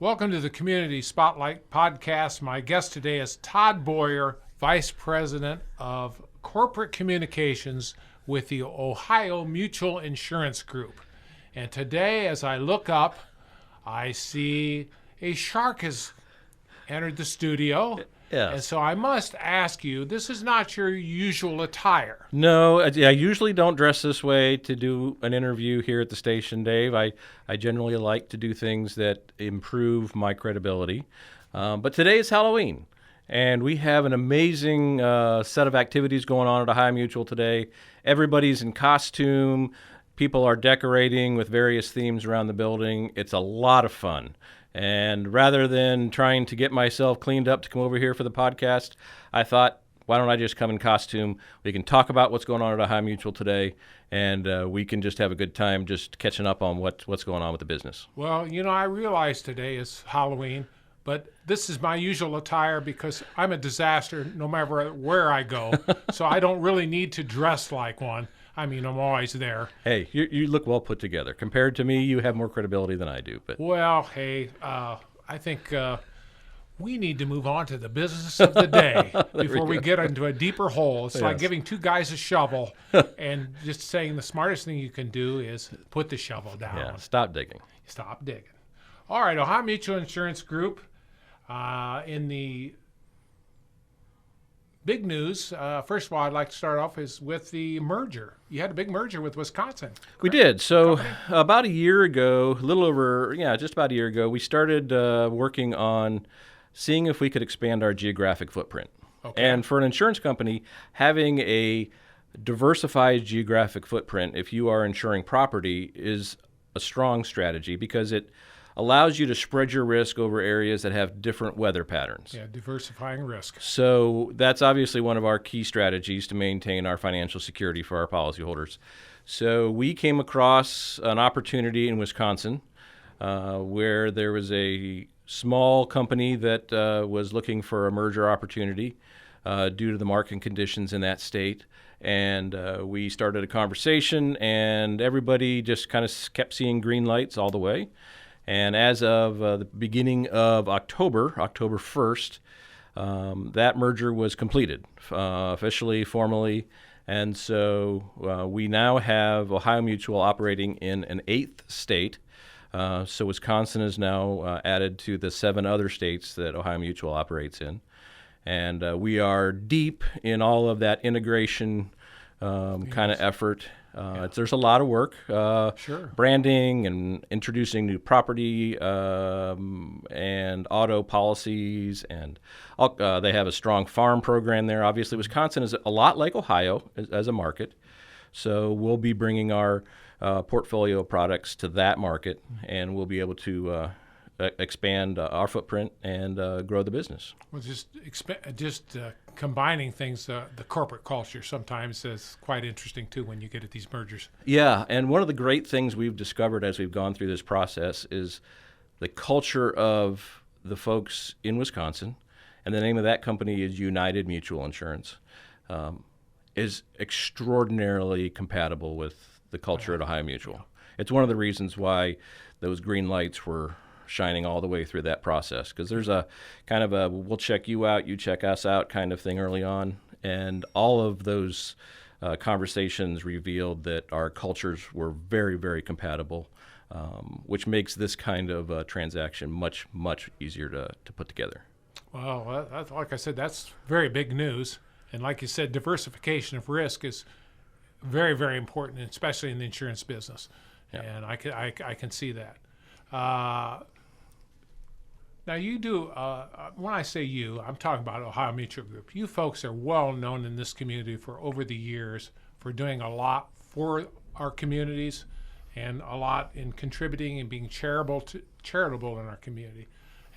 Welcome to the Community Spotlight Podcast. My guest today is Todd Boyer, Vice President of Corporate Communications with the Ohio Mutual Insurance Group. And today, as I look up, I see a shark has entered the studio. Yes. And so I must ask you, this is not your usual attire. No, I usually don't dress this way to do an interview here at the station, Dave. I generally like to do things that improve my credibility. But today is Halloween, and we have an amazing set of activities going on at Ohio Mutual today. Everybody's in costume. People are decorating with various themes around the building. It's a lot of fun. And rather than trying to get myself cleaned up to come over here for the podcast, I thought, why don't I just come in costume? We can talk about what's going on at Ohio Mutual today, and we can just have a good time just catching up on what's going on with the business. Well, I realize today is Halloween, but this is my usual attire because I'm a disaster no matter where I go, so I don't really need to dress like one. I mean, I'm always there. Hey, you look well put together. Compared to me, you have more credibility than I do. But well, hey, I think we need to move on to the business of the day before we get into a deeper hole. It's like giving two guys a shovel and just saying the smartest thing you can do is put the shovel down. Yeah, stop digging. Stop digging. All right, Ohio Mutual Insurance Group in the big news. First of all, I'd like to start off is with the merger. You had a big merger with Wisconsin. Correct? We did. So about a year ago, just about a year ago, we started working on seeing if we could expand our geographic footprint. Okay. And for an insurance company, having a diversified geographic footprint, if you are insuring property, is a strong strategy because it allows you to spread your risk over areas that have different weather patterns. Yeah, diversifying risk. So that's obviously one of our key strategies to maintain our financial security for our policyholders. So we came across an opportunity in Wisconsin where there was a small company that was looking for a merger opportunity due to the market conditions in that state. And we started a conversation, and everybody just kind of kept seeing green lights all the way. And as of the beginning of October 1st, that merger was completed officially, formally. And so we now have Ohio Mutual operating in an 8th state. So Wisconsin is now added to the 7 other states that Ohio Mutual operates in. And we are deep in all of that integration kind of effort. There's a lot of work, Sure. branding and introducing new property and auto policies, and they have a strong farm program there. Obviously, Wisconsin is a lot like Ohio as a market, so we'll be bringing our portfolio of products to that market, and we'll be able to expand our footprint and grow the business. Well, just combining things, the corporate culture sometimes is quite interesting too when you get at these mergers. Yeah, and one of the great things we've discovered as we've gone through this process is the culture of the folks in Wisconsin, and the name of that company is United Mutual Insurance, is extraordinarily compatible with the culture at Ohio Mutual. It's one of the reasons why those green lights were shining all the way through that process, because there's a kind of a we'll check you out, you check us out kind of thing early on, and all of those conversations revealed that our cultures were very, very compatible, which makes this kind of transaction much, much easier to put together. Well, like I said, that's very big news, and like you said, diversification of risk is very, very important, especially in the insurance business. Yeah. And I can see that. Now you do, when I say you, I'm talking about Ohio Mutual Group. You folks are well known in this community for over the years for doing a lot for our communities and a lot in contributing and being charitable in our community.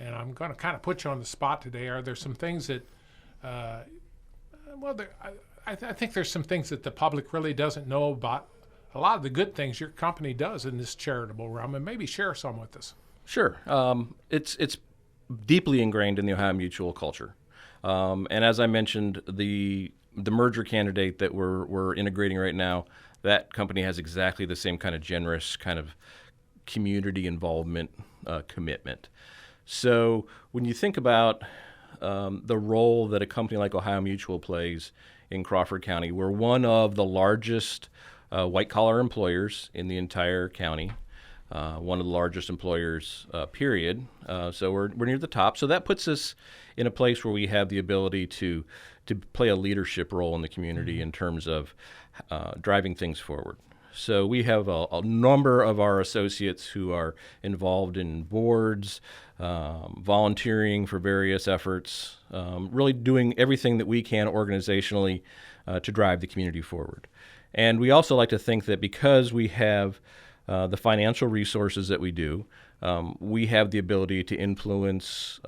And I'm going to kind of put you on the spot today. Are there some things that, I think there's some things that the public really doesn't know about a lot of the good things your company does in this charitable realm, and maybe share some with us. Sure. It's deeply ingrained in the Ohio Mutual culture. And as I mentioned, the merger candidate that we're integrating right now, that company has exactly the same kind of generous kind of community involvement commitment. So when you think about the role that a company like Ohio Mutual plays in Crawford County, we're one of the largest white-collar employers in the entire county, one of the largest employers, period. So we're near the top. So that puts us in a place where we have the ability to play a leadership role in the community in terms of driving things forward. So we have a number of our associates who are involved in boards, volunteering for various efforts, really doing everything that we can organizationally to drive the community forward. And we also like to think that because we have the financial resources that we do, we have the ability to influence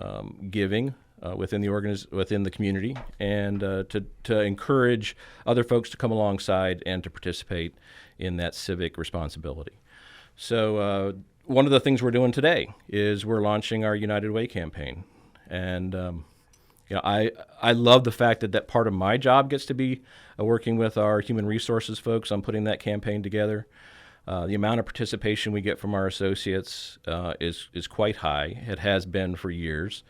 giving within the community, and to encourage other folks to come alongside and to participate in that civic responsibility. So one of the things we're doing today is we're launching our United Way campaign, and I love the fact that part of my job gets to be working with our human resources folks on putting that campaign together. The amount of participation we get from our associates is quite high. It has been for years.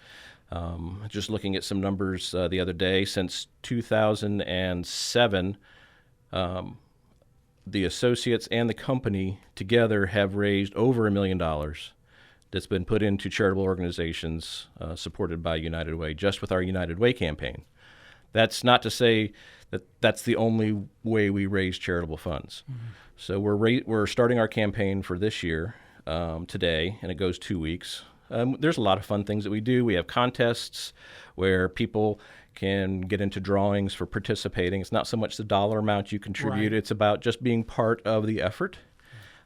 Just looking at some numbers the other day, since 2007, the associates and the company together have raised over $1 million that's been put into charitable organizations supported by United Way, just with our United Way campaign. That's not to say that that's the only way we raise charitable funds. Mm-hmm. So we're starting our campaign for this year today, and it goes 2 weeks. There's a lot of fun things that we do. We have contests where people can get into drawings for participating. It's not so much the dollar amount you contribute. Right. It's about just being part of the effort.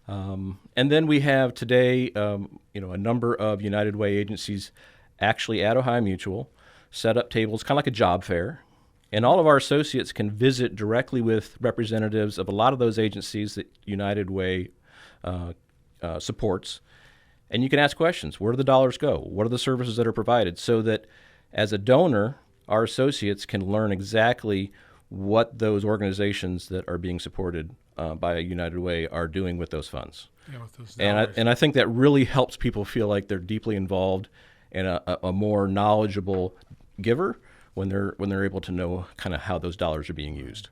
And then we have today, a number of United Way agencies actually at Ohio Mutual set up tables, kind of like a job fair. And all of our associates can visit directly with representatives of a lot of those agencies that United Way supports. And you can ask questions. Where do the dollars go? What are the services that are provided? So that as a donor, our associates can learn exactly what those organizations that are being supported by United Way are doing with those funds. Yeah, with those dollars. And I think that really helps people feel like they're deeply involved and a more knowledgeable giver when they're able to know kind of how those dollars are being used.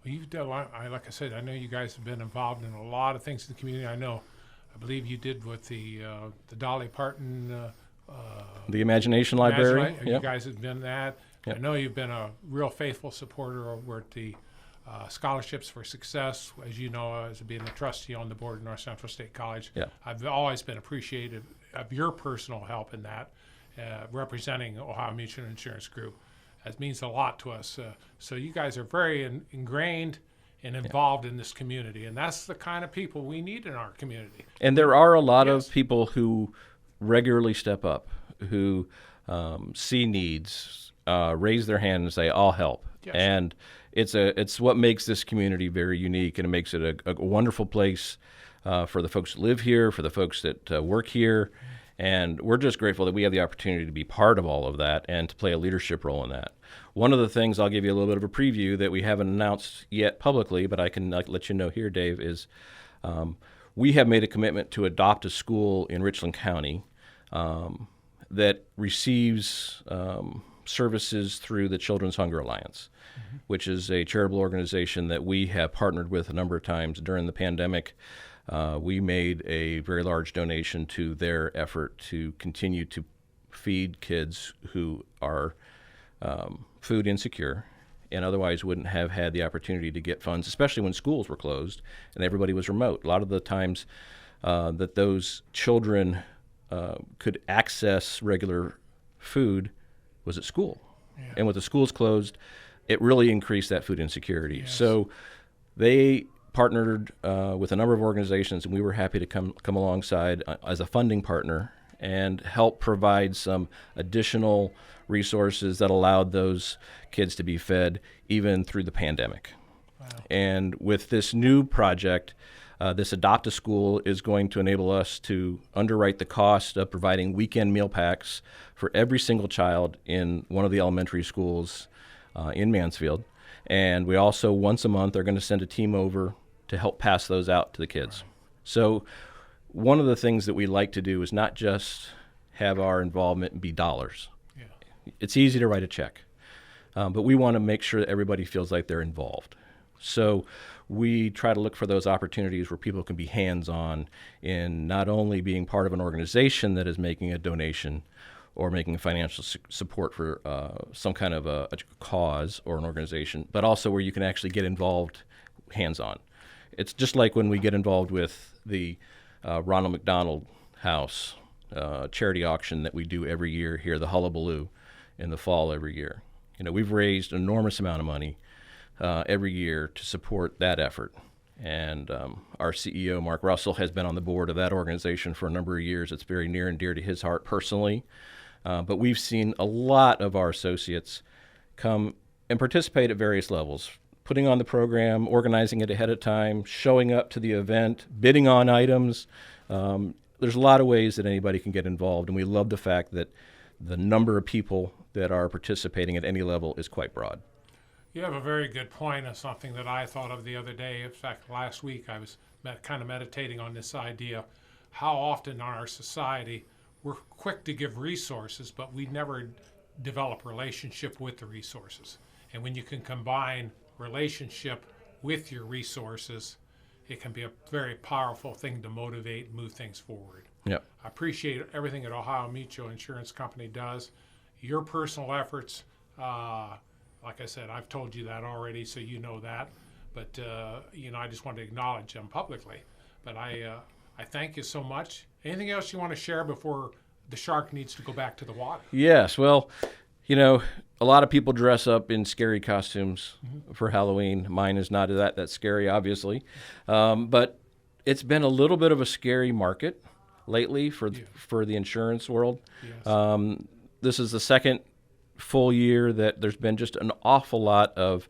Well, you've done a lot. Like I said, I know you guys have been involved in a lot of things in the community. I believe you did with the Dolly Parton. The Imagination Library. You guys have been that. Yep. I know you've been a real faithful supporter over at the Scholarships for Success. As you know, as being the trustee on the board of North Central State College, yep. I've always been appreciative of your personal help in that, representing Ohio Mutual Insurance Group. That means a lot to us. So you guys are very ingrained and involved in this community, and that's the kind of people we need in our community. And there are a lot of people who regularly step up, who see needs, raise their hand and say, "I'll help." Yes. And it's what makes this community very unique, and it makes it a wonderful place for the folks that live here, for the folks that work here. And we're just grateful that we have the opportunity to be part of all of that and to play a leadership role in that. One of the things, I'll give you a little bit of a preview that we haven't announced yet publicly, but I can let you know here, Dave, is we have made a commitment to adopt a school in Richland County that receives services through the Children's Hunger Alliance, mm-hmm. which is a charitable organization that we have partnered with a number of times during the pandemic. We made a very large donation to their effort to continue to feed kids who are food insecure and otherwise wouldn't have had the opportunity to get funds, especially when schools were closed and everybody was remote. A lot of the times that those children could access regular food was at school. Yeah. And with the schools closed, it really increased that food insecurity. Yes. So they partnered with a number of organizations, and we were happy to come alongside as a funding partner and help provide some additional resources that allowed those kids to be fed even through the pandemic. Wow. And with this new project, this Adopt a School is going to enable us to underwrite the cost of providing weekend meal packs for every single child in one of the elementary schools in Mansfield. And we also, once a month, are going to send a team over to help pass those out to the kids. Right. So one of the things that we like to do is not just have our involvement be dollars. Yeah. It's easy to write a check, but we want to make sure that everybody feels like they're involved. So we try to look for those opportunities where people can be hands-on in not only being part of an organization that is making a donation or making financial support for some kind of a cause or an organization, but also where you can actually get involved hands-on. It's just like when we get involved with the Ronald McDonald House charity auction that we do every year here, the Hullabaloo, in the fall every year. You know, we've raised an enormous amount of money every year to support that effort. And our CEO, Mark Russell, has been on the board of that organization for a number of years. It's very near and dear to his heart personally. But we've seen a lot of our associates come and participate at various levels, putting on the program, organizing it ahead of time, showing up to the event, bidding on items. There's a lot of ways that anybody can get involved, and we love the fact that the number of people that are participating at any level is quite broad. You have a very good point of something that I thought of the other day. In fact, last week I was kind of meditating on this idea, how often in our society we're quick to give resources, but we never develop relationship with the resources. And when you can combine relationship with your resources, it can be a very powerful thing to motivate and move things forward. Yep. I appreciate everything that Ohio Mutual Insurance Company does. Your personal efforts, like I said, I've told you that already, so you know that. But I just want to acknowledge them publicly. But I thank you so much. Anything else you want to share before the shark needs to go back to the water? Yes. Well, a lot of people dress up in scary costumes for Halloween. Mine is not that scary, obviously. But it's been a little bit of a scary market lately for the insurance world. Yes. This is the second full year that there's been just an awful lot of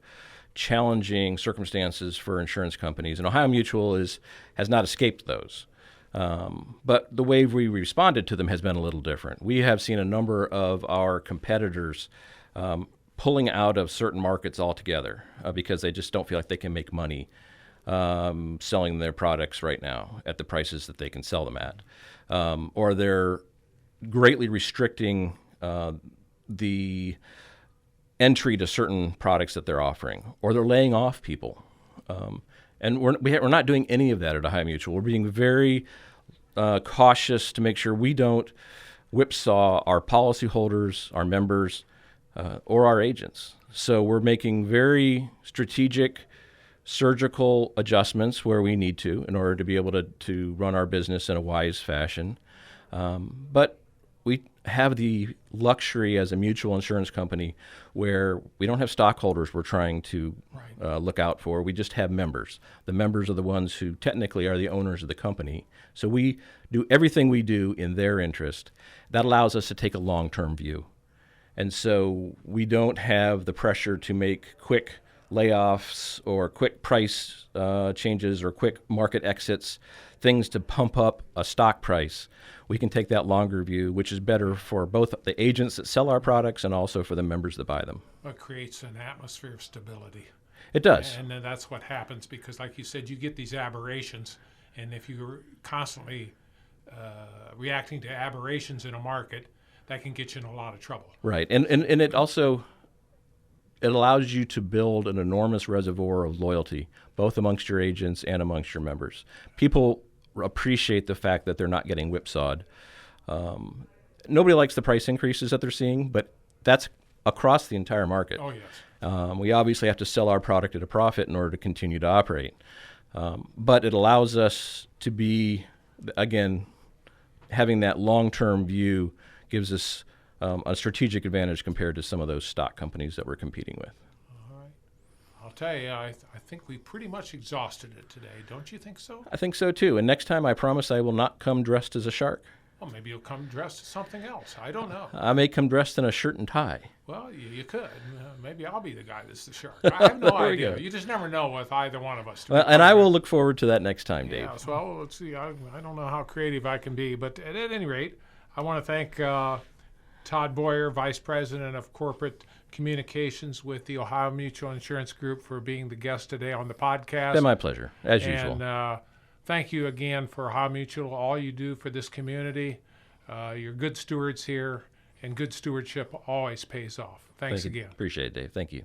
challenging circumstances for insurance companies, and Ohio Mutual has not escaped those. But the way we responded to them has been a little different. We have seen a number of our competitors pulling out of certain markets altogether because they just don't feel like they can make money selling their products right now at the prices that they can sell them at. Or they're greatly restricting the entry to certain products that they're offering, or they're laying off people. And we're not doing any of that at Ohio Mutual. We're being very cautious to make sure we don't whipsaw our policyholders, our members, or our agents. So we're making very strategic, surgical adjustments where we need to in order to be able to run our business in a wise fashion. But we have the luxury as a mutual insurance company where we don't have stockholders we're trying to look out for. We just have members. The members are the ones who technically are the owners of the company. So we do everything we do in their interest. That allows us to take a long-term view. And so we don't have the pressure to make quick layoffs or quick price changes or quick market exits, things to pump up a stock price. We can take that longer view, which is better for both the agents that sell our products and also for the members that buy them. It creates an atmosphere of stability. It does. And then that's what happens because, like you said, you get these aberrations. And if you're constantly reacting to aberrations in a market, that can get you in a lot of trouble. Right. And it also it allows you to build an enormous reservoir of loyalty, both amongst your agents and amongst your members. People appreciate the fact that they're not getting whipsawed. Nobody likes the price increases that they're seeing, but that's across the entire market. Oh, yes. We obviously have to sell our product at a profit in order to continue to operate. But it allows us to be, again, having that long-term view gives us a strategic advantage compared to some of those stock companies that we're competing with. All right. I'll tell you, I think we pretty much exhausted it today. Don't you think so? I think so, too. And next time, I promise I will not come dressed as a shark. Well, maybe you'll come dressed as something else. I don't know. I may come dressed in a shirt and tie. Well, you could. Maybe I'll be the guy that's the shark. I have no There we idea. go. You just never know with either one of us. Well, and I will look forward to that next time, Dave. Yeah, well, let's see. I don't know how creative I can be, but at any rate, I want to thank Todd Boyer, Vice President of Corporate Communications with the Ohio Mutual Insurance Group, for being the guest today on the podcast. Been my pleasure, as usual. And thank you again for Ohio Mutual, all you do for this community. You're good stewards here, and good stewardship always pays off. Thanks Thank you. again. Appreciate it, Dave. Thank you.